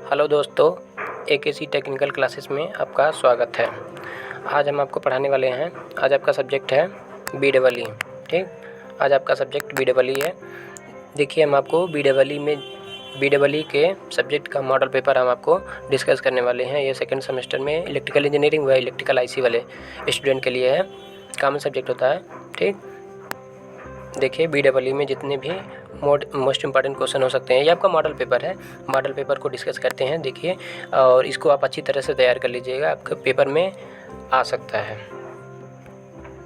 Hello दोस्तों, AKC technical classes में आपका स्वागत है। आज हम आपको पढ़ाने वाले हैं। आज आपका सब्जेक्ट है BEE। ठीक, आज आपका सब्जेक्ट BEE है। देखिए, हम आपको BEE के सब्जेक्ट का मॉडल पेपर हम आपको डिस्कस करने वाले हैं। ये सेकंड सेमेस्टर में इलेक्ट्रिकल इंजीनियरिंग व इलेक्ट्रिकल IC वाले स्टूडेंट के लिए है, कॉमन सब्जेक्ट होता है। ठीक, देखिए BEE में जितने भी मोस्ट इम्पॉर्टेंट क्वेश्चन हो सकते हैं, ये आपका मॉडल पेपर है। मॉडल पेपर को डिस्कस करते हैं, देखिए, और इसको आप अच्छी तरह से तैयार कर लीजिएगा, आपके पेपर में आ सकता है।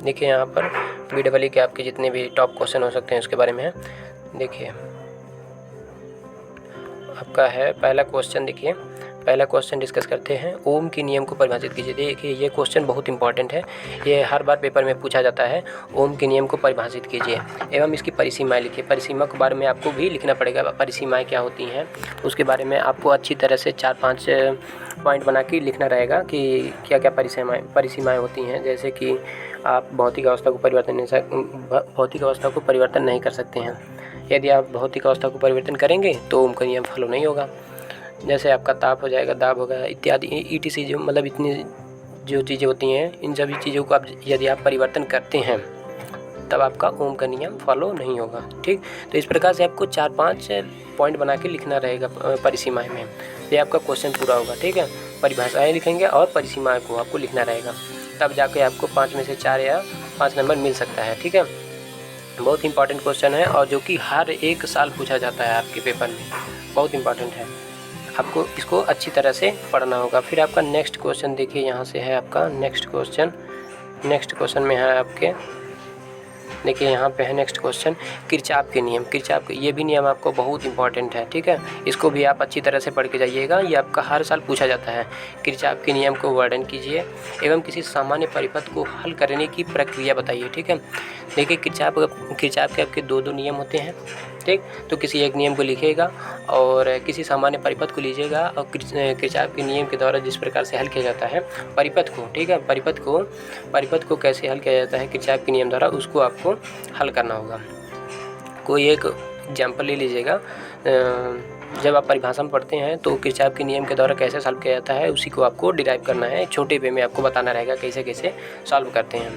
देखिए, यहाँ पर BEE के आपके जितने भी टॉप क्वेश्चन हो सकते हैं उसके बारे में है। देखिए, आपका है पहला क्वेश्चन। देखिए, पहला क्वेश्चन डिस्कस करते हैं, ओम के नियम को परिभाषित कीजिए। देखिए, ये क्वेश्चन बहुत इंपॉर्टेंट है, ये हर बार पेपर में पूछा जाता है। ओम के नियम को परिभाषित कीजिए एवं इसकी परिसीमाएं लिखिए। परिसीमा के बारे में आपको भी लिखना पड़ेगा, परिसीमाएं क्या होती हैं उसके बारे में आपको अच्छी तरह से 4-5 पॉइंट बना के लिखना रहेगा कि क्या क्या परिसीमाएँ होती हैं। जैसे कि आप भौतिक अवस्था को परिवर्तन नहीं कर सकते हैं। यदि आप भौतिक अवस्था को परिवर्तन करेंगे तो ओम का नियम फॉलो नहीं होगा। जैसे आपका ताप हो जाएगा, दाब होगा इत्यादि, ETC जो मतलब इतनी जो चीज़ें होती हैं, इन सभी चीज़ों को आप यदि आप परिवर्तन करते हैं तब आपका ओम का नियम फॉलो नहीं होगा। ठीक, तो इस प्रकार से आपको 4-5 पॉइंट बना के लिखना रहेगा परिसीमाएं में। ये आपका क्वेश्चन पूरा होगा। ठीक है, परिभाषाएँ लिखेंगे और परिसीमाएँ को आपको लिखना रहेगा, तब जाके आपको 5 में से 4 या 5 नंबर मिल सकता है। ठीक है, बहुत इंपॉर्टेंट क्वेश्चन है और जो कि हर एक साल पूछा जाता है आपके पेपर में, बहुत इंपॉर्टेंट है। आपको इसको अच्छी तरह से पढ़ना होगा। फिर आपका नेक्स्ट क्वेश्चन देखिए, यहाँ से है आपका नेक्स्ट क्वेश्चन में है आपके, देखिए यहाँ पे है नेक्स्ट क्वेश्चन, किरचॉफ के नियम। किरचॉफ के ये भी नियम आपको बहुत इंपॉर्टेंट है। ठीक है, इसको भी आप अच्छी तरह से पढ़ के जाइएगा, ये आपका हर साल पूछा जाता है। किरचॉफ के नियम को वर्णन कीजिए एवं किसी सामान्य परिपथ को हल करने की प्रक्रिया बताइए। ठीक है, देखिए किरचॉफ के आपके 2 नियम होते हैं। ठीक, तो किसी एक नियम को लिखिएगा और किसी सामान्य परिपथ को लीजिएगा और किरचॉफ के नियम के द्वारा जिस प्रकार से हल किया जाता है परिपथ को, ठीक है, परिपथ को कैसे हल किया जाता है किरचॉफ के नियम द्वारा, उसको आपको हल करना होगा। कोई एक एग्जाम्पल ले लीजिएगा। जब आप परिभाषा में पढ़ते हैं तो किरचॉफ के नियम के द्वारा कैसे सॉल्व किया जाता है उसी को आपको डिराइव करना है। छोटे वे में आपको बताना रहेगा कैसे कैसे सॉल्व करते हैं।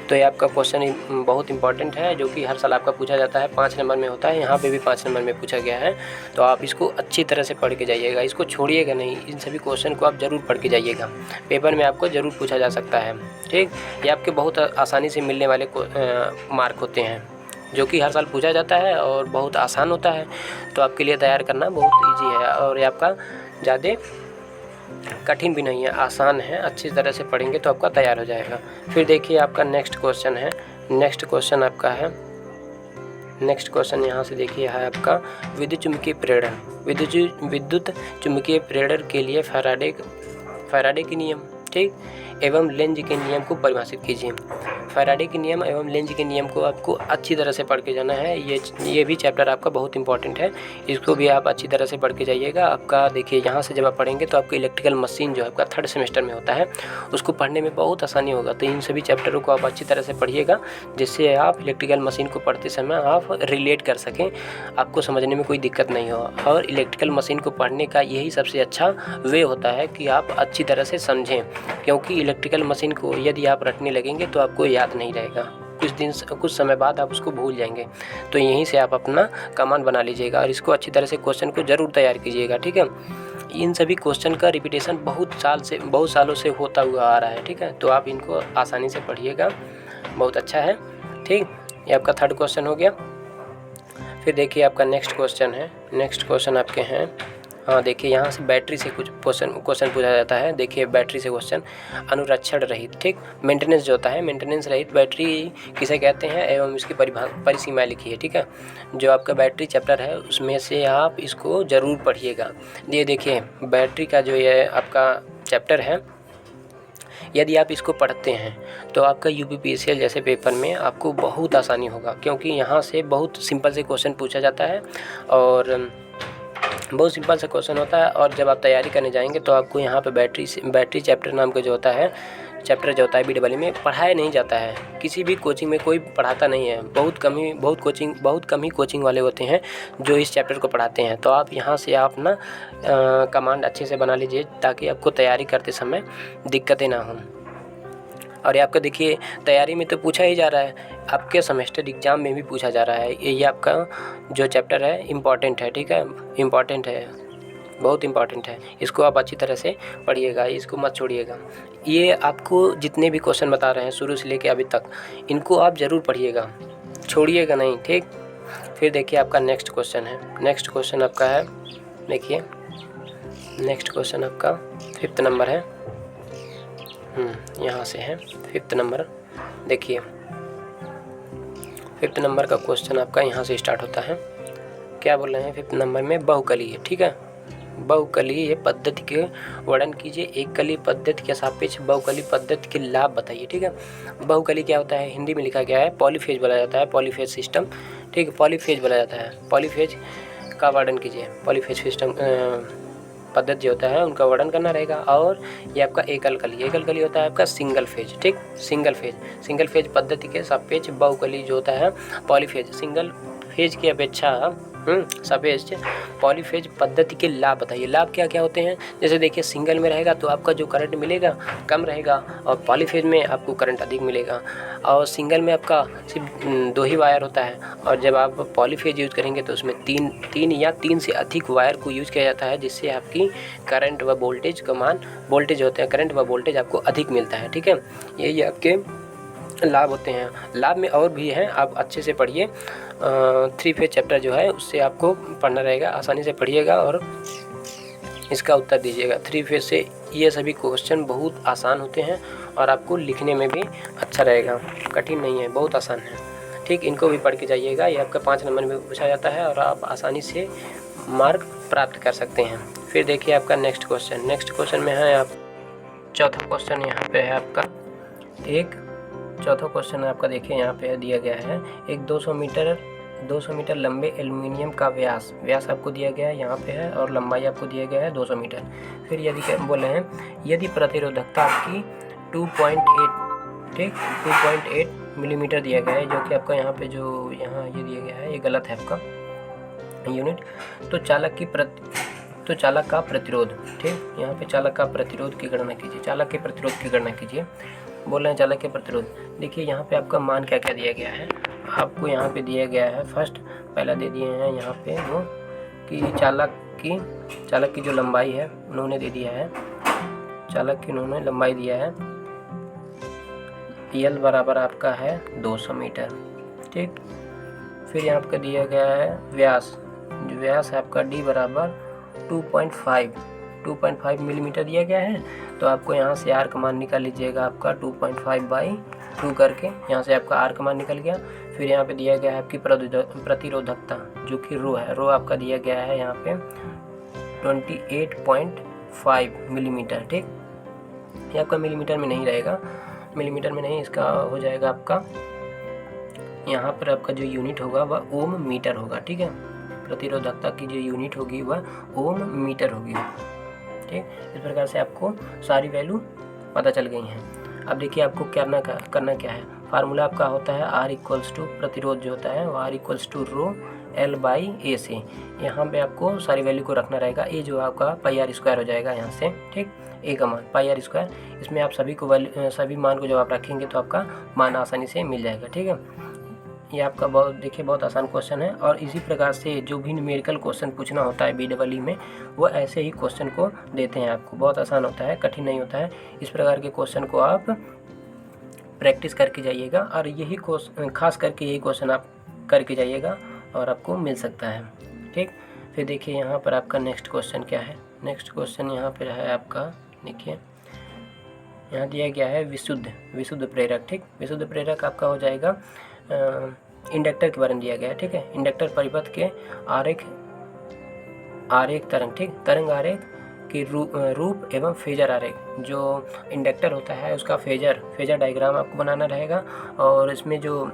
तो ये आपका क्वेश्चन बहुत इंपॉर्टेंट है, जो कि हर साल आपका पूछा जाता है, 5 नंबर में होता है। यहाँ पे भी 5 नंबर में पूछा गया है, तो आप इसको अच्छी तरह से पढ़ के जाइएगा, इसको छोड़िएगा नहीं। इन सभी क्वेश्चन को आप ज़रूर पढ़ के जाइएगा, पेपर में आपको ज़रूर पूछा जा सकता है। ठीक, ये आपके बहुत आसानी से मिलने वाले मार्क होते हैं, जो कि हर साल पूछा जाता है और बहुत आसान होता है। तो आपके लिए तैयार करना बहुत इजी है और ये आपका ज़्यादा कठिन भी नहीं है, आसान है। अच्छी तरह से पढ़ेंगे तो आपका तैयार हो जाएगा। फिर देखिए आपका नेक्स्ट क्वेश्चन है। नेक्स्ट क्वेश्चन यहाँ से देखिए है आपका विद्युत चुम्बकीय प्रेरण। विद्युत चुम्बकीय प्रेरण के लिए फैराडे के नियम, ठीक, एवं लेंज के नियम को परिभाषित कीजिए। फैराडे के नियम एवं लेंज के नियम को आपको अच्छी तरह से पढ़ के जाना है। ये भी चैप्टर आपका बहुत इंपॉर्टेंट है, इसको भी आप अच्छी तरह से पढ़ के जाइएगा। आपका देखिए यहाँ से जब आप पढ़ेंगे तो आपको इलेक्ट्रिकल मशीन जो आपका 3rd सेमेस्टर में होता है उसको पढ़ने में बहुत आसानी होगा। तो इन सभी चैप्टरों को आप अच्छी तरह से पढ़िएगा, जिससे आप इलेक्ट्रिकल मशीन को पढ़ते समय आप रिलेट कर सकें, आपको समझने में कोई दिक्कत नहीं हो। और इलेक्ट्रिकल मशीन को पढ़ने का यही सबसे अच्छा वे होता है कि आप अच्छी तरह से समझें, क्योंकि इलेक्ट्रिकल मशीन को यदि आप रटने लगेंगे तो आपको याद नहीं रहेगा, कुछ समय बाद आप उसको भूल जाएंगे। तो यहीं से आप अपना कमांड बना लीजिएगा और इसको अच्छी तरह से क्वेश्चन को ज़रूर तैयार कीजिएगा। ठीक है, इन सभी क्वेश्चन का रिपीटेशन बहुत सालों से होता हुआ आ रहा है। ठीक है, तो आप इनको आसानी से पढ़िएगा, बहुत अच्छा है। ठीक, ये आपका 3rd क्वेश्चन हो गया। फिर देखिए आपका नेक्स्ट क्वेश्चन आपके हैं, हाँ देखिए यहाँ से बैटरी से कुछ क्वेश्चन पूछा जाता है। देखिए बैटरी से क्वेश्चन, अनुरक्षण रहित, ठीक, मेंटेनेंस जो होता है, मेंटेनेंस रहित बैटरी किसे कहते हैं एवं इसकी परिसीमाएं लिखिए। ठीक है, जो आपका बैटरी चैप्टर है उसमें से आप इसको ज़रूर पढ़िएगा। ये देखिए बैटरी का जो ये आपका चैप्टर है, यदि आप इसको पढ़ते हैं तो आपका UPPSL जैसे पेपर में आपको बहुत आसानी होगा, क्योंकि यहाँ से बहुत सिंपल से क्वेश्चन पूछा जाता है और बहुत सिंपल सा क्वेश्चन होता है। और जब आप तैयारी करने जाएंगे तो आपको यहाँ पे बैटरी चैप्टर नाम का जो होता है, चैप्टर जो होता है BEE में पढ़ाया नहीं जाता है, किसी भी कोचिंग में कोई पढ़ाता नहीं है, बहुत कम ही कोचिंग वाले होते हैं जो इस चैप्टर को पढ़ाते हैं। तो आप यहाँ से आप ना कमांड अच्छे से बना लीजिए ताकि आपको तैयारी करते समय दिक्कतें ना हों। और ये आपका देखिए तैयारी में तो पूछा ही जा रहा है, आपके सेमेस्टर एग्ज़ाम में भी पूछा जा रहा है। ये आपका जो चैप्टर है इम्पॉर्टेंट है, ठीक है, इम्पॉर्टेंट है, बहुत इम्पॉर्टेंट है। इसको आप अच्छी तरह से पढ़िएगा, इसको मत छोड़िएगा। ये आपको जितने भी क्वेश्चन बता रहे हैं शुरू से लेकर अभी तक, इनको आप ज़रूर पढ़िएगा, छोड़िएगा नहीं, ठीक। फिर देखिए आपका नेक्स्ट क्वेश्चन है। नेक्स्ट क्वेश्चन आपका है, देखिए नेक्स्ट क्वेश्चन आपका 5th नंबर है। यहाँ से है 5th नंबर। देखिए 5th नंबर का क्वेश्चन आपका यहाँ से स्टार्ट होता है। क्या बोल रहे हैं 5th नंबर में? बहुकलीय, ठीक है, बहुकलीय पद्धति के वर्णन कीजिए। एक कली पद्धति के सापेक्ष बहुकली पद्धति के लाभ बताइए, ठीक है। बहुकली क्या होता है? हिंदी में लिखा गया है पॉलीफेज बोला जाता है, पॉलीफेज सिस्टम, ठीक है, पॉलीफेज बोला जाता है। पॉलीफेज का वर्णन कीजिए। पॉलीफेज सिस्टम पद्धति जो होता है उनका वर्णन करना रहेगा। और ये आपका एकल कली होता है आपका सिंगल फेज, ठीक, सिंगल फेज पद्धति के सापेक्ष बहुकली जो होता है पॉलीफेज, सिंगल फेज की अपेक्षा सापेक्ष पॉलीफेज पद्धति के लाभ बताइए। लाभ क्या क्या होते हैं? जैसे देखिए सिंगल में रहेगा तो आपका जो करंट मिलेगा कम रहेगा और पॉलीफेज में आपको करंट अधिक मिलेगा। और सिंगल में आपका सिर्फ 2 ही वायर होता है और जब आप पॉलीफेज यूज़ करेंगे तो उसमें तीन या 3 से अधिक वायर को यूज़ किया जाता है, जिससे आपकी करंट व वोल्टेज का मान, वोल्टेज होते हैं करंट व वोल्टेज आपको अधिक मिलता है, ठीक है। यही आपके लाभ होते हैं। लाभ में और भी हैं, आप अच्छे से पढ़िए। 3 फेज चैप्टर जो है उससे आपको पढ़ना रहेगा, आसानी से पढ़िएगा और इसका उत्तर दीजिएगा। 3 फेज से ये सभी क्वेश्चन बहुत आसान होते हैं और आपको लिखने में भी अच्छा रहेगा, कठिन नहीं है, बहुत आसान है, ठीक। इनको भी पढ़ के जाइएगा। ये आपका 5 नंबर में पूछा जाता है और आप आसानी से मार्क प्राप्त कर सकते हैं। फिर देखिए आपका नेक्स्ट क्वेश्चन में है आप चौथा क्वेश्चन यहाँ पे है आपका चौथा क्वेश्चन आपका देखिए यहाँ पे दिया गया है। एक 200 मीटर लंबे एल्युमिनियम का व्यास आपको दिया गया है यहाँ पे है और लंबाई आपको दिया गया है 200 मीटर। फिर यदि क्या बोले हैं, यदि प्रतिरोधकता आपकी 2.8, ठीक, 2.8 मिलीमीटर दिया गया है, जो कि आपका यहाँ पे जो यहाँ ये दिया गया है ये गलत है आपका यूनिट। तो चालक का प्रतिरोध, ठीक, यहाँ पे चालक का प्रतिरोध की गणना कीजिए। चालक के प्रतिरोध की गणना कीजिए, बोल रहे हैं चालक के प्रतिरोध। देखिए यहाँ पे आपका मान क्या क्या दिया गया है, आपको यहाँ पे दिया गया है। फर्स्ट पहला दे दिए हैं यहाँ पे वो कि चालक की जो लंबाई है उन्होंने दे दिया है, चालक की उन्होंने लंबाई दिया है L बराबर आपका है 200 मीटर, ठीक। फिर यहाँ पे दिया गया है व्यास है आपका D बराबर 2.5 मिलीमीटर दिया गया है। तो आपको यहाँ से R का मान निकाल लीजिएगा आपका 2.5/2 करके, यहाँ से आपका R का मान निकल गया। फिर यहाँ पे दिया गया है आपकी प्रतिरोधकता जो कि रो है, रो आपका दिया गया है यहाँ पे 28.5 मिलीमीटर, ठीक। ये आपका मिलीमीटर में नहीं रहेगा, मिलीमीटर में नहीं, इसका हो जाएगा आपका यहाँ पर आपका जो यूनिट होगा वह ओम मीटर होगा, ठीक है। प्रतिरोधकता की जो यूनिट होगी वह ओम मीटर होगी, ठीक। इस प्रकार से आपको सारी वैल्यू पता चल गई हैं। अब देखिए आपको करना क्या है। फार्मूला आपका होता है R इक्वल्स टू प्रतिरोध जो होता है वो R equals to row L/A से। यहाँ पे आपको सारी वैल्यू को रखना रहेगा। ए जो आपका πr² हो जाएगा यहाँ से, ठीक, ए का मान πr²। इसमें आप सभी मान को जब आप रखेंगे तो आपका मान आसानी से मिल जाएगा, ठीक है। ये आपका बहुत आसान क्वेश्चन है। और इसी प्रकार से जो भी न्यूमेरिकल क्वेश्चन पूछना होता है BEE में वो ऐसे ही क्वेश्चन को देते हैं आपको, बहुत आसान होता है, कठिन नहीं होता है। इस प्रकार के क्वेश्चन को आप प्रैक्टिस करके जाइएगा और यही खास करके यही क्वेश्चन आप करके जाइएगा और आपको मिल सकता है, ठीक। फिर देखिए यहाँ पर आपका नेक्स्ट क्वेश्चन क्या है। नेक्स्ट क्वेश्चन यहाँ पर है आपका, देखिए यहाँ दिया गया है विशुद्ध प्रेरक, ठीक। विशुद्ध प्रेरक आपका हो जाएगा इंडक्टर के बारे में दिया गया है, ठीक है। इंडक्टर परिपथ के आरेख तरंग, ठीक, तरंग आरेख की रूप एवं फेजर आरेख। जो इंडक्टर होता है उसका फेजर डायग्राम आपको बनाना रहेगा और इसमें जो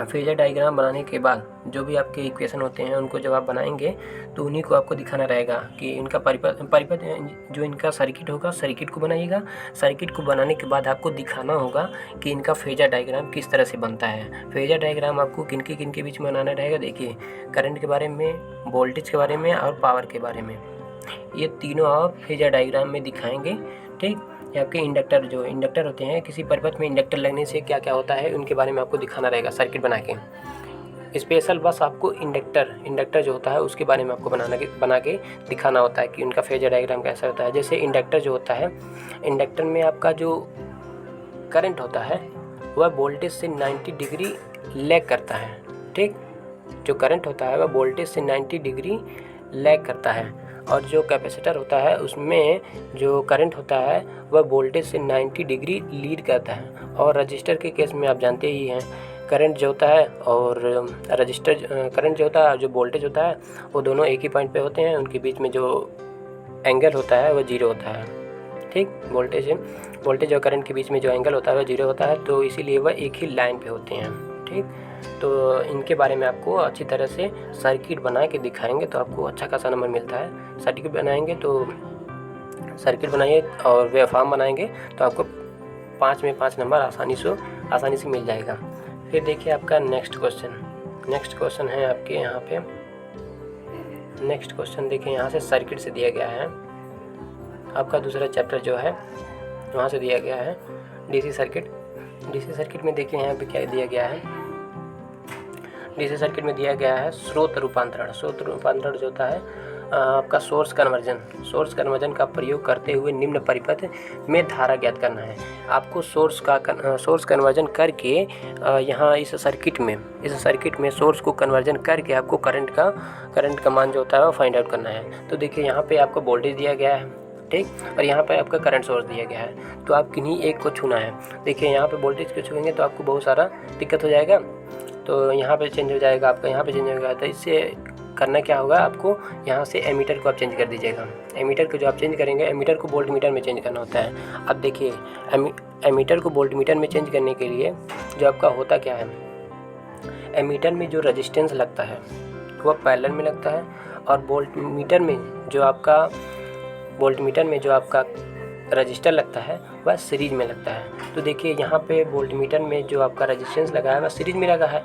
फेजर डायग्राम बनाने के बाद जो भी आपके इक्वेशन होते हैं उनको जब आप बनाएंगे तो उन्हीं को आपको दिखाना रहेगा कि इनका परिपथ जो इनका सर्किट होगा, सर्किट को बनाइएगा। सर्किट को बनाने के बाद आपको दिखाना होगा कि इनका फेजर डायग्राम किस तरह से बनता है। फेजर डायग्राम आपको किन के बीच में बनाना रहेगा। देखिए, करंट के बारे में, वोल्टेज के बारे में और पावर के बारे में, ये तीनों आप फेजर डायग्राम में दिखाएंगे। ठीक, आपके इंडक्टर होते हैं, किसी परिपथ में इंडक्टर लगने से क्या क्या होता है उनके बारे में आपको दिखाना रहेगा सर्किट बना के। स्पेशल बस आपको इंडक्टर जो होता है उसके बारे में आपको बना के दिखाना होता है कि उनका फेजर डायग्राम कैसा होता है। जैसे इंडक्टर जो होता है, इंडक्टर में आपका जो करंट होता है वह वोल्टेज से 90 डिग्री लैग करता है। ठीक, जो करंट होता है वह वोल्टेज से 90 डिग्री लैग करता है। और जो कैपेसिटर होता है उसमें जो करंट होता है वह वोल्टेज से 90 डिग्री लीड करता है। और रजिस्टर के केस में आप जानते ही हैं, करंट जो होता है और करंट जो होता है, जो वोल्टेज होता है, वो दोनों एक ही पॉइंट पे होते हैं। उनके बीच में जो एंगल होता है वह जीरो होता है। ठीक, वोल्टेज और करंट के बीच में जो एंगल होता है वह जीरो होता है, तो इसीलिए वह एक ही लाइन पे होते हैं। ठीक, तो इनके बारे में आपको अच्छी तरह से सर्किट बना के दिखाएंगे तो आपको अच्छा खासा नंबर मिलता है। सर्किट बनाएंगे तो सर्किट बनाइए और वेवफॉर्म बनाएंगे तो आपको 5 में 5 नंबर आसानी से मिल जाएगा। फिर देखिए आपका नेक्स्ट क्वेश्चन है आपके यहाँ पे। नेक्स्ट क्वेश्चन देखिए, यहाँ से सर्किट से दिया गया है। आपका दूसरा चैप्टर जो है वहाँ से दिया गया है डीसी सर्किट में देखिए यहाँ पे क्या दिया गया है। डीसी सर्किट में दिया गया है स्रोत रूपांतरण जो होता है आपका सोर्स कन्वर्जन का प्रयोग करते हुए निम्न परिपथ में धारा ज्ञात करना है। आपको सोर्स कन्वर्जन करके यहाँ इस सर्किट में सोर्स को कन्वर्जन करके आपको करंट का मान जो होता है वो फाइंड आउट करना है। तो देखिए, यहाँ पे आपको वोल्टेज दिया गया है, ठीक, और यहाँ पे आपका करंट सोर्स दिया गया है, तो आप किन्हीं एक को छूना है। देखिए, यहाँ पे वोल्टेज को छूएंगे तो आपको बहुत सारा दिक्कत हो जाएगा, तो यहाँ पे चेंज हो जाएगा आपका, यहाँ पे चेंज होगा। तो इससे करना क्या होगा, आपको यहाँ से एमीटर को आप चेंज कर दीजिएगा। एमीटर को जो आप चेंज करेंगे, एमीटर को वोल्ट मीटर में चेंज करना होता है। अब देखिए, एमीटर को वोल्ट मीटर में चेंज करने के लिए जो आपका होता क्या है, एमीटर में जो रेजिस्टेंस लगता है वह पैरेलल में लगता है और वोल्ट मीटर में जो आपका रजिस्टर लगता है वह सीरीज में लगता है। तो देखिए, यहाँ पे वोल्ट मीटर में जो आपका रेजिस्टेंस लगा है वह सीरीज में लगा है।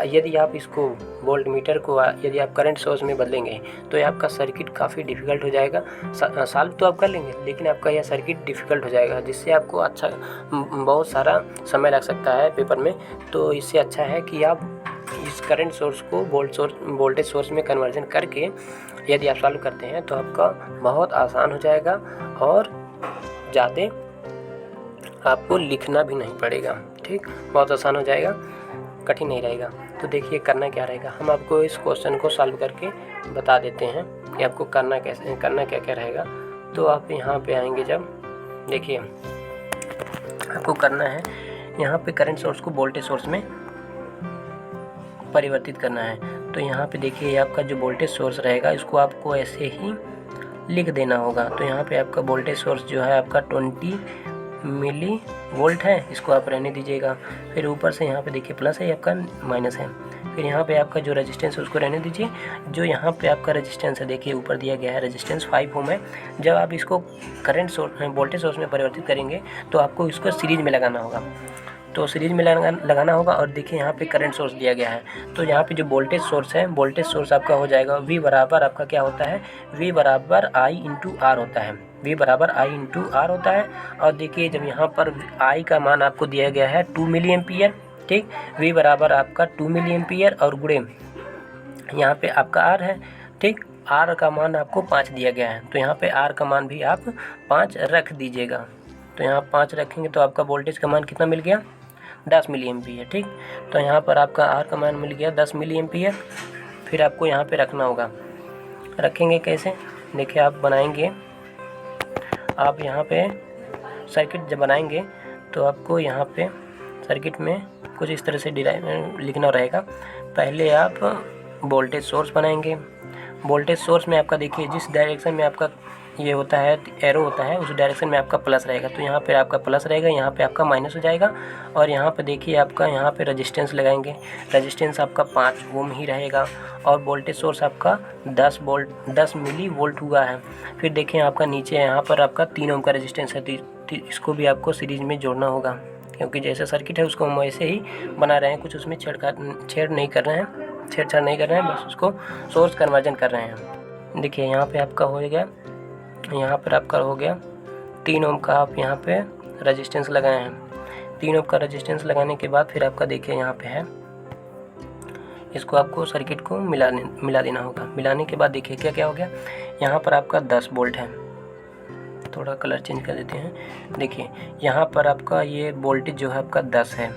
यदि आप इसको वोल्ट मीटर को यदि आप करंट सोर्स में बदलेंगे तो ये आपका सर्किट काफ़ी डिफ़िकल्ट हो जाएगा। सॉल्व तो आप कर लेंगे लेकिन आपका यह सर्किट डिफ़िकल्ट हो जाएगा, जिससे आपको बहुत सारा समय लग सकता है पेपर में। तो इससे अच्छा है कि आप इस करंट सोर्स को वोल्टेज सोर्स में कन्वर्जन करके यदि आप सॉल्व करते हैं तो आपका बहुत आसान हो जाएगा और ज़्यादा आपको लिखना भी नहीं पड़ेगा। ठीक, बहुत आसान हो जाएगा, कठिन नहीं रहेगा। तो देखिए, करना क्या रहेगा, हम आपको इस क्वेश्चन को सॉल्व करके बता देते हैं कि आपको करना क्या क्या रहेगा। तो आप यहाँ पे आएंगे, जब देखिए आपको करना है यहाँ पे करंट सोर्स को वोल्टेज सोर्स में परिवर्तित करना है। तो यहाँ पे देखिए, आपका जो वोल्टेज सोर्स रहेगा इसको आपको ऐसे ही लिख देना होगा। तो यहाँ पे आपका वोल्टेज सोर्स जो है आपका 20 मिली वोल्ट है, इसको आप रहने दीजिएगा। फिर ऊपर से यहाँ पे देखिए प्लस है, आपका माइनस है। फिर यहाँ पे आपका जो रेजिस्टेंस है उसको रहने दीजिए। जो यहाँ पे आपका रेजिस्टेंस है, देखिए ऊपर दिया गया है रेजिस्टेंस 5 ओम है। जब आप इसको करंट सोर्स वोल्टेज सोर्स में परिवर्तित करेंगे तो आपको इसको सीरीज में लगाना होगा। तो सीरीज में लगाना होगा। और देखिए, यहाँ पे करंट सोर्स दिया गया है, तो यहाँ पे जो वोल्टेज सोर्स है, वोल्टेज सोर्स आपका हो जाएगा V बराबर आपका क्या होता है, V बराबर I इंटू आर होता है। V बराबर I इंटू आर होता है। और देखिए, जब यहाँ पर I का मान आपको दिया गया है 2 मिली एम्पियर, ठीक, V बराबर आपका 2 मिली एम्पियर और गुणे यहाँ पे आपका R है, ठीक, R का मान आपको 5 दिया गया है। तो यहाँ पे R का मान भी आप 5 रख दीजिएगा। तो यहाँ 5 रखेंगे तो आपका वोल्टेज का मान कितना मिल गया, 10 मिली एम्पियर। ठीक, तो यहाँ पर आपका R का मान मिल गया 10 मिली एम्पियर। फिर आपको यहाँ पे रखना होगा। रखेंगे कैसे, देखिए आप बनाएंगे, आप यहाँ पे सर्किट जब बनाएंगे तो आपको यहाँ पे सर्किट में कुछ इस तरह से लिखना रहेगा। पहले आप वोल्टेज सोर्स बनाएंगे। वोल्टेज सोर्स में आपका देखिए जिस डायरेक्शन में आपका ये होता है एरो होता है, उस डायरेक्शन में आपका प्लस रहेगा, तो यहाँ पे आपका प्लस रहेगा, यहाँ पे आपका माइनस हो जाएगा। और यहाँ पे देखिए आपका यहाँ पे रेजिस्टेंस लगाएंगे, रेजिस्टेंस आपका 5 ओम ही रहेगा और वोल्टेज सोर्स आपका 10 मिली वोल्ट हुआ है। फिर देखिए आपका नीचे यहाँ पर आपका 3 ओम का रेजिस्टेंस है, तो इसको भी आपको सीरीज में जोड़ना होगा, क्योंकि जैसे सर्किट है उसको हम वैसे ही बना रहे हैं, कुछ उसमें छेड़छाड़ नहीं कर रहे हैं, बस उसको सोर्स कन्वर्जन कर रहे हैं। देखिए यहाँ पे आपका हो गया, यहाँ पर आपका हो गया 3 ओम का आप यहाँ पे रेजिस्टेंस लगाए हैं। 3 ओम का रेजिस्टेंस लगाने के बाद फिर आपका देखिए यहाँ पे है, इसको आपको सर्किट को मिला देना होगा। मिलाने के बाद देखिए क्या क्या हो गया, यहाँ पर आपका 10 वोल्ट है, थोड़ा कलर चेंज कर देते हैं। देखिए यहाँ पर आपका ये वोल्टेज जो है आपका 10 है,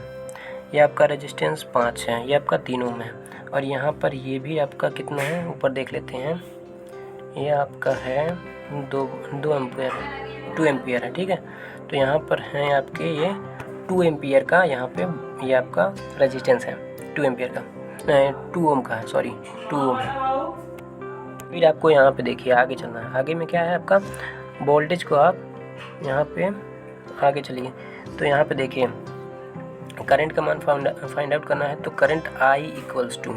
ये आपका रेजिस्टेंस 5 है, ये आपका 3 ओम है, और यहाँ पर ये भी आपका कितना है ऊपर देख लेते हैं, ये आपका है 2 एम्पियर है, ठीक है। तो यहाँ पर है आपके ये 2 एम्पियर का, यहाँ पे ये आपका रेजिस्टेंस है 2 एम्पियर का, 2 ओम का है, सॉरी 2 ओम है। फिर आपको यहाँ पे देखिए आगे चलना है, आगे में क्या है आपका वोल्टेज को आप यहाँ पे आगे चलिए, तो यहाँ पे देखिए करंट का मान फाइंड आउट करना है, तो करंट I इक्वल्स टू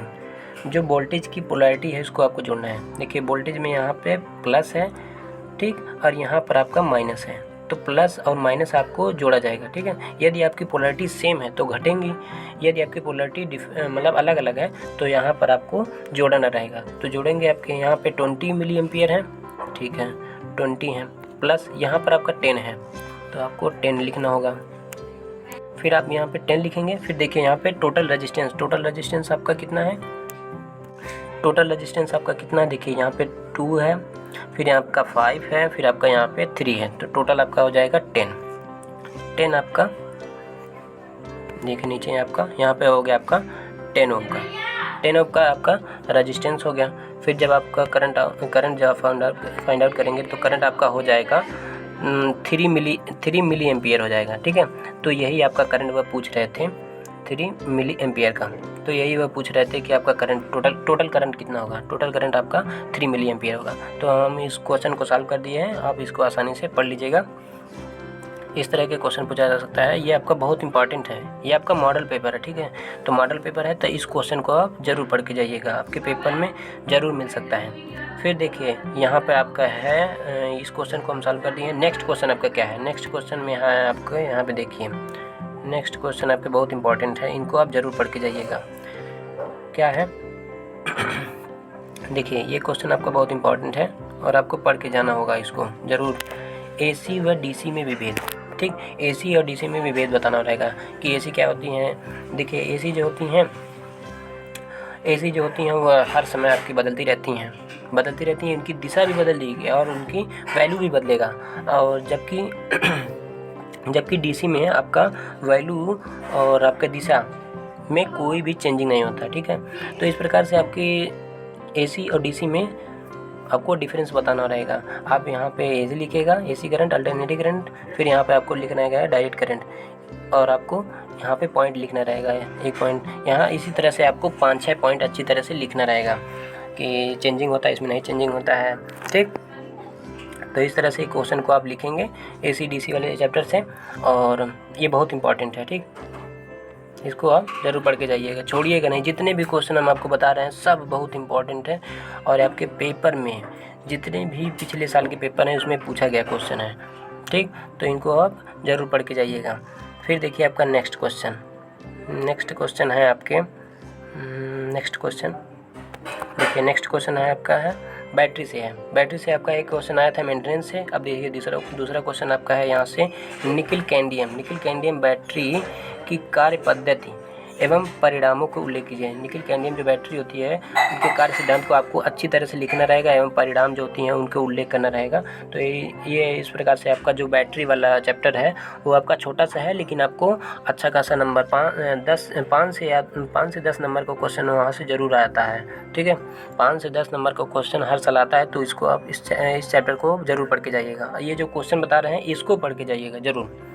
जो वोल्टेज की पोलैरिटी है उसको आपको जोड़ना है। देखिए वोल्टेज में यहाँ पे प्लस है, ठीक, और यहाँ पर आपका माइनस है, तो प्लस और माइनस आपको जोड़ा जाएगा, ठीक है। यदि आपकी पोलैरिटी सेम है तो घटेंगी, यदि आपकी पोलैरिटी मतलब अलग अलग है तो यहाँ पर आपको जोड़ना रहेगा। तो जोड़ेंगे आपके यहाँ पे 20 मिली एम्पियर है, ठीक है, 20 है, प्लस यहाँ पर आपका 10 है, तो आपको 10 लिखना होगा। फिर आप यहाँ पे 10 लिखेंगे। फिर देखिए यहाँ पे टोटल रेजिस्टेंस आपका कितना है, टोटल रेजिस्टेंस आपका कितना है, देखिए यहाँ पे 2 है, फिर यहाँ आपका 5 है, फिर आपका यहाँ पे 3 है, तो टोटल आपका हो जाएगा 10 आपका। देखिए नीचे आपका यहाँ पे हो गया आपका 10 ओम का आपका रेजिस्टेंस हो गया। फिर जब आपका करंट जब फाइंड आउट करेंगे तो करंट आपका हो जाएगा 3 मिली एम्पियर हो जाएगा, ठीक है। तो यही आपका करंट वह पूछ रहे थे 3 मिली एम्पियर का, तो यही वह पूछ रहे थे कि आपका करंट टोटल करंट कितना होगा, टोटल करंट आपका 3 मिली एम्पियर होगा। तो हम इस क्वेश्चन को सॉल्व कर दिए हैं, आप इसको आसानी से पढ़ लीजिएगा। इस तरह के क्वेश्चन पूछा जा सकता है, ये आपका बहुत इंपॉर्टेंट है, ये आपका मॉडल पेपर है, ठीक है। तो मॉडल पेपर है तो इस क्वेश्चन को आप ज़रूर पढ़ के जाइएगा, आपके पेपर में ज़रूर मिल सकता है। फिर देखिए यहाँ पर आपका है, इस क्वेश्चन को हम सॉल्व कर दिए। नेक्स्ट क्वेश्चन आपका क्या है, नेक्स्ट क्वेश्चन में है आपको यहाँ पे देखिए, नेक्स्ट क्वेश्चन आपके बहुत इंपॉर्टेंट है, इनको आप ज़रूर पढ़ के जाइएगा। क्या है देखिए ये क्वेश्चन आपका बहुत इंपॉर्टेंट है और आपको पढ़ के जाना होगा इसको ज़रूर। AC व DC में विभेद, ठीक, AC और DC में विभेद बताना रहेगा कि AC क्या होती हैं। देखिए AC जो होती हैं वह हर समय आपकी बदलती रहती हैं, इनकी दिशा भी बदलेगी और उनकी वैल्यू भी बदलेगा। और जबकि DC में आपका वैल्यू और आपका दिशा में कोई भी चेंजिंग नहीं होता, ठीक है। तो इस प्रकार से आपकी AC और DC में आपको डिफरेंस बताना रहेगा। आप यहाँ पे AC लिखेगा, AC करंट, अल्टरनेटिव करंट, फिर यहाँ पे आपको लिखना है डायरेक्ट करंट, और आपको यहाँ पे पॉइंट लिखना रहेगा, एक पॉइंट यहाँ। इसी तरह से आपको 5-6 पॉइंट अच्छी तरह से लिखना रहेगा कि चेंजिंग होता है, इसमें नहीं चेंजिंग होता है, ठीक। तो इस तरह से क्वेश्चन को आप लिखेंगे AC DC वाले चैप्टर से, और ये बहुत इंपॉर्टेंट है, ठीक। इसको आप ज़रूर पढ़ के जाइएगा, छोड़िएगा नहीं। जितने भी क्वेश्चन हम आपको बता रहे हैं सब बहुत इंपॉर्टेंट है, और आपके पेपर में जितने भी पिछले साल के पेपर हैं उसमें पूछा गया क्वेश्चन है, ठीक। तो इनको आप ज़रूर पढ़ के जाइएगा। फिर देखिए आपका नेक्स्ट क्वेश्चन है आपके, नेक्स्ट क्वेश्चन है आपका है बैटरी से आपका एक क्वेश्चन आया था मेंटेनेंस से। अब देखिए दूसरा क्वेश्चन आपका है यहाँ से निकिल कैडमियम बैटरी की कार्य पद्धति एवं परिणामों को उल्लेख कीजिए। निकिल कैडमियम जो बैटरी होती है उनके कार्य सिद्धांत को आपको अच्छी तरह से लिखना रहेगा एवं परिणाम जो होती हैं उनके उल्लेख करना रहेगा। तो ये इस प्रकार से आपका जो बैटरी वाला चैप्टर है वो आपका छोटा सा है, लेकिन आपको अच्छा खासा नंबर 5 से 10 नंबर का क्वेश्चन वहाँ से ज़रूर आता है, ठीक है। 5 से 10 नंबर का क्वेश्चन हर साल आता है, तो इसको आप इस चैप्टर को ज़रूर पढ़ के जाइएगा। ये जो क्वेश्चन बता रहे हैं इसको पढ़ के जाइएगा ज़रूर।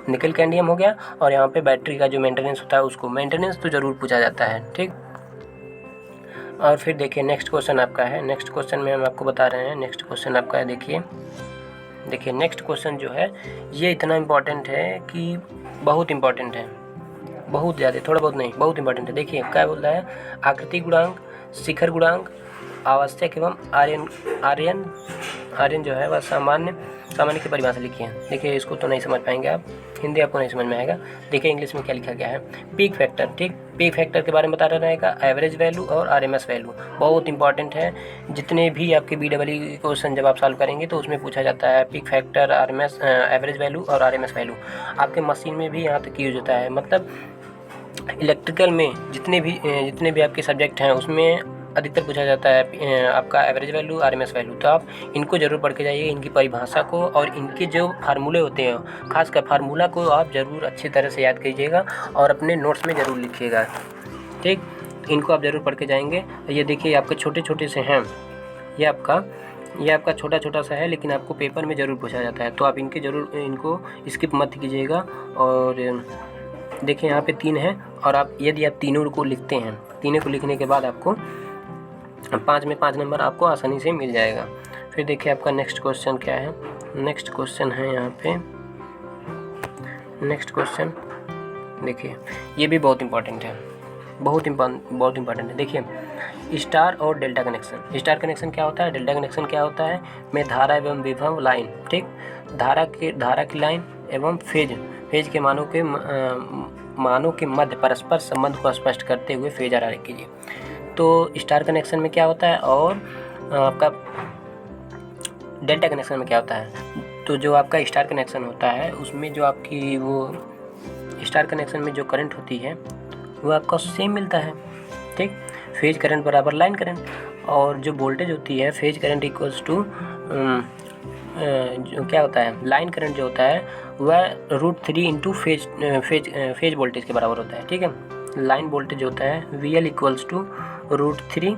निकिल कैडमियम हो गया, और यहाँ पे बैटरी का जो मेंटेनेंस होता है उसको, मेंटेनेंस तो ज़रूर पूछा जाता है, ठीक। और फिर देखिए नेक्स्ट क्वेश्चन आपका है, नेक्स्ट क्वेश्चन में हम आपको बता रहे हैं, नेक्स्ट क्वेश्चन आपका है, देखिए नेक्स्ट क्वेश्चन जो है ये इतना इम्पॉर्टेंट है कि बहुत इम्पॉर्टेंट है, बहुत ज़्यादा, थोड़ा बहुत नहीं, बहुत इंपॉर्टेंट है। देखिए क्या बोल रहा है, आकृति गुणांक, शिखर गुणांक, आवश्यक एवं आर्यन जो है वह सामान्य की परिभाषा लिखी है। देखिए इसको तो नहीं समझ पाएंगे आप, हिंदी आपको नहीं समझ में आएगा। देखिए इंग्लिश में क्या लिखा गया है, पीक फैक्टर, ठीक, पीक फैक्टर के बारे में बता रहा रहेगा, एवरेज वैल्यू और आरएमएस वैल्यू बहुत इंपॉर्टेंट है। जितने भी आपके BEE क्वेश्चन जब आप सॉल्व करेंगे तो उसमें पूछा जाता है peak factor, RMS, average value और आरएमएस वैल्यू। आपके मशीन में भी यहाँ तक यूज होता है, मतलब इलेक्ट्रिकल में जितने भी आपके सब्जेक्ट हैं उसमें अधिकतर पूछा जाता है आपका एवरेज वैल्यू, आरएमएस वैल्यू। तो आप इनको जरूर पढ़ के जाइए, इनकी परिभाषा को और इनके जो फार्मूले होते हैं, खासकर फार्मूला को आप ज़रूर अच्छी तरह से याद कीजिएगा और अपने नोट्स में ज़रूर लिखिएगा, ठीक। इनको आप ज़रूर पढ़ के जाएंगे। ये देखिए आपके छोटे छोटे से हैं, ये आपका छोटा छोटा सा है, लेकिन आपको पेपर में ज़रूर पूछा जाता है, तो आप इनको स्किप मत कीजिएगा। और देखिए यहाँ पे 3 है, और आप यदि आप तीनों को लिखते हैं, तीनों को लिखने के बाद आपको 5 में 5 नंबर आपको आसानी से मिल जाएगा। फिर देखिए आपका नेक्स्ट क्वेश्चन क्या है, नेक्स्ट क्वेश्चन है यहाँ पे, नेक्स्ट क्वेश्चन देखिए ये भी बहुत इंपॉर्टेंट है, बहुत इंपॉर्टेंट है। देखिए स्टार और डेल्टा कनेक्शन, स्टार कनेक्शन क्या होता है, डेल्टा कनेक्शन क्या होता है, में धारा एवं विभव लाइन, ठीक, धारा की लाइन एवं फेज के मानों के मध्य परस्पर संबंध को स्पष्ट करते हुए फेजर आरेख कीजिए। तो स्टार कनेक्शन में क्या होता है और आपका डेल्टा कनेक्शन में क्या होता है। तो जो आपका स्टार कनेक्शन होता है उसमें जो आपकी वो स्टार कनेक्शन में जो करंट होती है वो आपका सेम मिलता है, ठीक, फेज करंट बराबर लाइन करंट। और जो वोल्टेज होती है फेज करंट इक्वल्स टू जो क्या होता है, लाइन करंट जो होता है वह √3 इंटू फेज वोल्टेज के बराबर होता है, ठीक है। लाइन वोल्टेज होता है VL equals to √3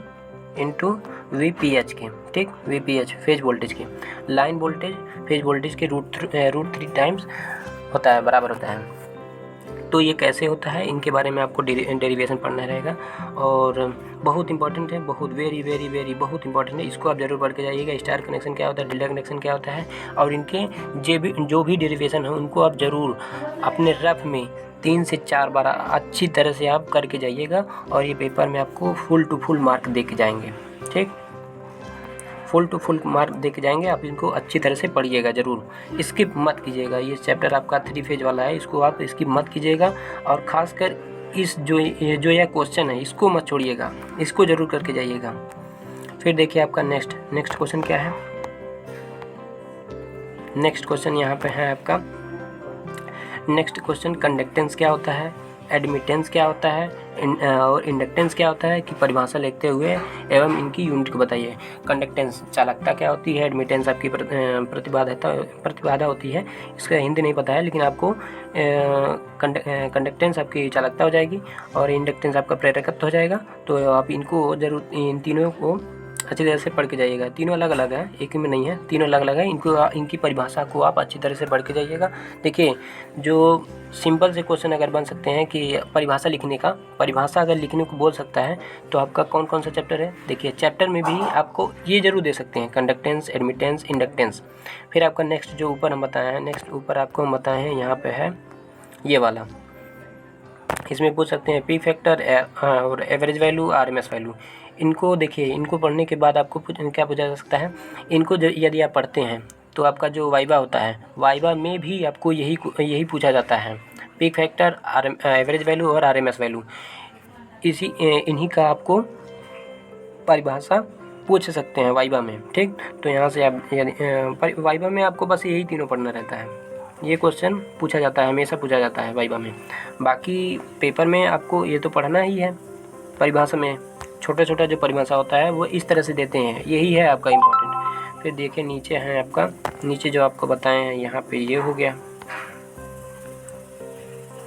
into VPH के, ठीक, VPH फेज वोल्टेज की, लाइन वोल्टेज फेज वोल्टेज के √3 टाइम्स होता है, बराबर होता है। तो ये कैसे होता है इनके बारे में आपको डेरिवेशन पढ़ना रहेगा, और बहुत इंपॉर्टेंट है, बहुत वेरी बहुत इंपॉर्टेंट है। इसको आप जरूर पढ़ के जाइएगा। स्टार कनेक्शन क्या होता है, डेल्टा कनेक्शन क्या होता है, और इनके जो भी डेरिवेशन है उनको आप ज़रूर अपने रफ में 3 से 4 बार अच्छी तरह से आप करके जाइएगा, और ये पेपर में आपको फुल टू फुल मार्क दे के जाएंगे, ठीक, फुल टू फुल मार्क दे के जाएंगे। आप इनको अच्छी तरह से पढ़िएगा, ज़रूर स्किप मत कीजिएगा। ये चैप्टर आपका 3 फेज वाला है, इसको आप स्किप मत कीजिएगा, और ख़ासकर इस जो यह क्वेश्चन है इसको मत छोड़िएगा, इसको ज़रूर करके जाइएगा। फिर देखिए आपका नेक्स्ट क्वेश्चन क्या है, नेक्स्ट क्वेश्चन यहाँ पे है आपका, नेक्स्ट क्वेश्चन कंडक्टेंस क्या होता है, एडमिटेंस क्या होता है और इंडक्टेंस क्या होता है की परिभाषा लिखते हुए एवं इनकी यूनिट को बताइए। कंडक्टेंस चालकता क्या होती है, एडमिटेंस आपकी प्रतिबाधा होती है, इसका हिंदी नहीं पता है, लेकिन आपको कंडक्टेंस आपकी चालकता हो जाएगी और इंडक्टेंस आपका प्रेरकत्व हो जाएगा। तो आप इनको जरूर, इन तीनों को अच्छी तरह से पढ़ के जाइएगा। तीनों अलग अलग है, एक ही में नहीं है, तीनों अलग अलग है। इनकी परिभाषा को आप अच्छी तरह से पढ़ के जाइएगा। देखिए जो सिंपल से क्वेश्चन अगर बन सकते हैं कि परिभाषा अगर लिखने को बोल सकता है तो आपका कौन कौन सा चैप्टर है। देखिए चैप्टर में भी आपको ये जरूर दे सकते हैं, कंडक्टेंस, एडमिटेंस, इंडक्टेंस। फिर आपका नेक्स्ट जो ऊपर हम बताए हैं, नेक्स्ट ऊपर आपको हम बताए हैं, यहाँ पे है ये वाला, इसमें पूछ सकते हैं पी फैक्टर और एवरेज वैल्यू, आरएमएस वैल्यू। इनको देखिए, इनको पढ़ने के बाद आपको क्या पूछा जा सकता है, इनको यदि आप पढ़ते हैं तो आपका जो वाइवा होता है, वाइवा में भी आपको यही पूछा जाता है, पीक फैक्टर, एवरेज वैल्यू और आरएमएस वैल्यू। इन्हीं का आपको परिभाषा पूछ सकते हैं वाइवा में, ठीक। तो यहाँ से आप यदि वाइवा में आपको बस यही तीनों पढ़ना रहता है। ये क्वेश्चन पूछा जाता है, हमेशा पूछा जाता है वाइवा में। बाकी पेपर में आपको ये तो पढ़ना ही है। परिभाषा में छोटा छोटा जो परिभाषा होता है वो इस तरह से देते हैं, यही है आपका इम्पोर्टेंट। फिर देखिए नीचे है आपका, नीचे जो आपको बताए हैं यहाँ पे ये हो गया,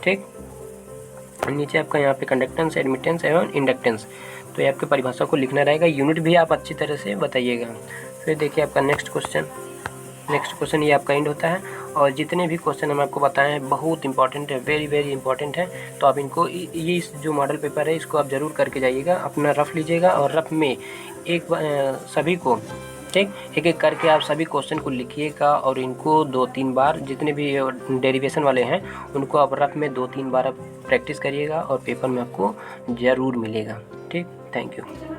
ठीक। नीचे आपका यहाँ पे कंडक्टेंस, एडमिटेंस एवं इंडक्टेंस। तो ये आपके परिभाषा को लिखना रहेगा, यूनिट भी आप अच्छी तरह से बताइएगा। फिर देखिए आपका नेक्स्ट क्वेश्चन, नेक्स्ट क्वेश्चन ये आपका एंड होता है। और जितने भी क्वेश्चन हम आपको बताए हैं बहुत इंपॉर्टेंट है, वेरी वेरी इंपॉर्टेंट है। तो आप इनको ये इस जो मॉडल पेपर है इसको आप ज़रूर करके जाइएगा, अपना रफ लीजिएगा और रफ में एक सभी को ठीक एक एक करके आप सभी क्वेश्चन को लिखिएगा और इनको 2-3 बार, जितने भी डेरिवेशन वाले हैं उनको आप रफ में 2-3 बार आप प्रैक्टिस करिएगा और पेपर में आपको ज़रूर मिलेगा। ठीक, थैंक यू।